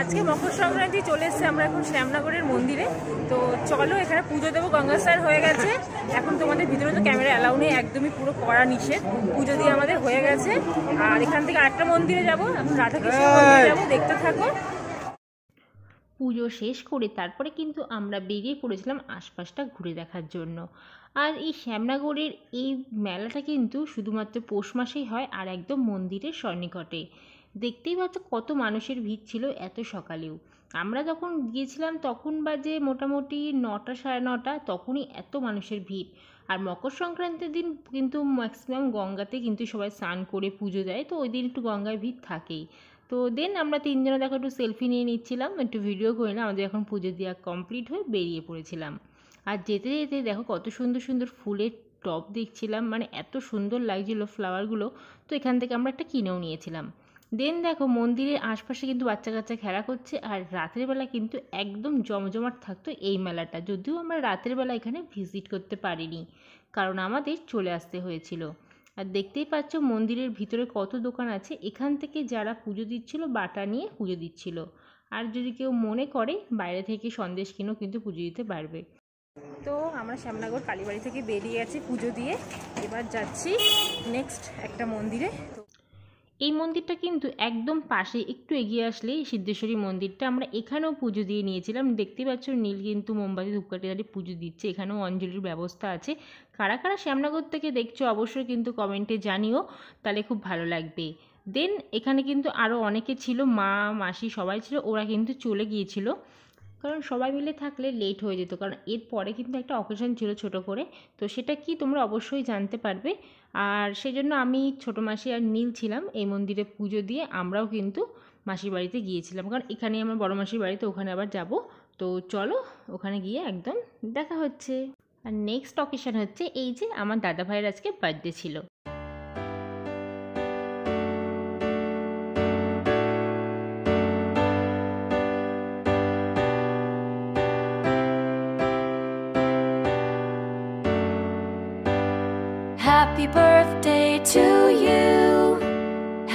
আজকে মকর সংক্রান্তি চলে এসেছে, আমরা এখন শ্যামনগরের মন্দিরে। তো চলো এখানে পুজো দেবো, গঙ্গা স্নান হয়ে গেছে। এখন তোমাদের ভিতরে তো ক্যামেরা অ্যালাউ নেই, একদমই পুরো কড়া নিষেধ। পুজো দিয়ে আমাদের হয়ে গেছে, আর এখান থেকে আরেকটা মন্দিরে যাবো, এখন রাধাকৃষ্ণ মন্দিরে যাবো, দেখতে থাকো। পুজো শেষ করে তারপরে কিন্তু আমরা বেরিয়ে পড়েছিলাম আশপাশটা ঘুরে দেখার জন্য। আর এই শ্যামনগরের এই মেলাটা কিন্তু শুধুমাত্র পৌষ মাসেই হয়, আর একদম মন্দিরের সন্নিকটে। দেখতেই পাচ্ছ কত মানুষের ভিড় ছিল এত সকালেও। আমরা যখন গিয়েছিলাম তখন বাজে মোটামুটি 9টা সাড়ে 9টা, তখনই এত মানুষের ভিড়। আর মকর সংক্রান্তির দিন কিন্তু ম্যাক্সিমাম গঙ্গাতে কিন্তু সবাই স্নান করে পুজো দেয়, তো ওই দিন একটু গঙ্গায় ভিড় থাকেই। তো দেন আমরা তিনজনে দেখো একটু সেলফি নিয়ে নিচ্ছিলাম, একটু ভিডিও করে নিলাম। আমাদের এখন পুজো দেওয়া কমপ্লিট হয়ে বেরিয়ে পড়েছিলাম। আর যেতে যেতে দেখো কত সুন্দর সুন্দর ফুলের টব দেখছিলাম, মানে এত সুন্দর লাগছিলো ফ্লাওয়ারগুলো। তো এখান থেকে আমরা একটা কিনেও নিয়েছিলাম। দেন দেখো মন্দিরের আশপাশে কিন্তু বাচ্চা কাচ্চা খেলা করছে, আর রাতের বেলা কিন্তু একদম জমজমাট থাকতো এই মেলাটা। যদিও আমরা রাতের বেলা এখানে ভিজিট করতে পারিনি, কারণ আমাদের চলে আসতে হয়েছিল। আর দেখতেই পাচ্ছ মন্দিরের ভিতরে কত দোকান আছে, এখান থেকে যারা পুজো দিচ্ছিল বাটা নিয়ে পুজো দিচ্ছিল। আর যদি কেউ মনে করে বাইরে থেকে সন্দেশ কিনেও কিন্তু পুজো দিতে পারবে। তো আমরা শ্যামনগর কালীবাড়ি থেকে বেরিয়ে গেছি পুজো দিয়ে, এবার যাচ্ছি নেক্সট একটা মন্দিরে। এই মন্দিরটা কিন্তু একদম পাশে, একটু এগিয়ে আসলেই সিদ্ধেশ্বরী মন্দিরটা। আমরা এখানেও পুজো দিয়ে নিয়েছিলাম। দেখতে পাচ্ছ নীল কিন্তু মোমবাতি ধূপকাঠি দাঁড়িয়ে পুজো দিচ্ছে, এখানেও অঞ্জলির ব্যবস্থা আছে। কারা কারা শ্যামনগর থেকে দেখছো অবশ্যই কিন্তু কমেন্টে জানিও, তাহলে খুব ভালো লাগবে। দেন এখানে কিন্তু আরও অনেকে ছিল, মা মাসি সবাই ছিল, ওরা কিন্তু চলে গিয়েছিল, কারণ সবাই মিলে থাকলে লেট হয়ে যেত। কারণ এরপরে কিন্তু একটা অকেশন ছিল ছোট করে, তো সেটা কি তোমরা অবশ্যই জানতে পারবে। আর সেই জন্য আমি ছোটো মাসি আর নীল ছিলাম এই মন্দিরে পুজো দিয়ে। আমরাও কিন্তু মাসির বাড়িতে গিয়েছিলাম, কারণ এখানেই আমার বড় মাসির বাড়িতে, ওখানে আবার যাব। তো চলো ওখানে গিয়ে একদম দেখা হচ্ছে। আর নেক্সট অকেশন হচ্ছে এই যে আমার দাদা ভাইয়ের আজকে বার্থডে ছিল। Happy birthday to you.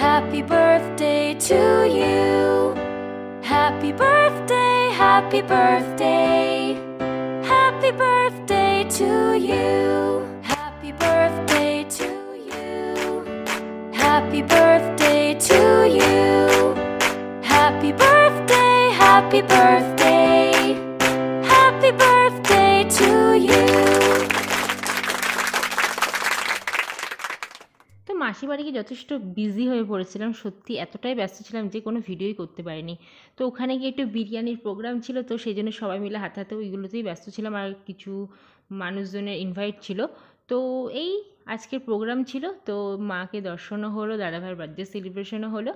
Happy birthday to you. Happy birthday, happy birthday. Happy birthday to you. Happy birthday to you. Happy birthday to you. Happy birthday, happy birthday. Happy birthday to you. মাসির বাড়ি গিয়ে যথেষ্ট busy হয়ে পড়েছিলাম, সত্যি এতটাই ব্যস্ত ছিলাম যে কোনো ভিডিওই করতে পারিনি। তো ওখানে গিয়ে একটু বিরিয়ানির প্রোগ্রাম ছিল, তো সেই জন্য সবাই মিলে হাতে হাতে ওইগুলোতেই ব্যস্ত ছিলাম। আর কিছু মানুষজনের ইনভাইট ছিল, তো এই আজকের প্রোগ্রাম ছিল। তো মাকে দর্শনও হলো, দাদাভাইয়ের বার্থডে সেলিব্রেশনও হলো।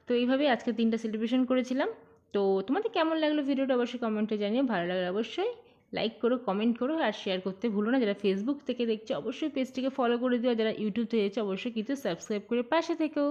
তো এইভাবেই আজকে 3টা সেলিব্রেশন করেছিলাম। তো তোমাদের কেমন লাগলো ভিডিওটা অবশ্যই কমেন্টে জানিও। ভালো লাগলে অবশ্যই লাইক করো, কমেন্ট করো, আর শেয়ার করতে ভুলো না। যারা ফেসবুক থেকে দেখছো অবশ্যই পেজটিকে ফলো করে দিও, যারা ইউটিউব থেকে দেখছো অবশ্যই কিন্তু সাবস্ক্রাইব করে পাশে থেকো।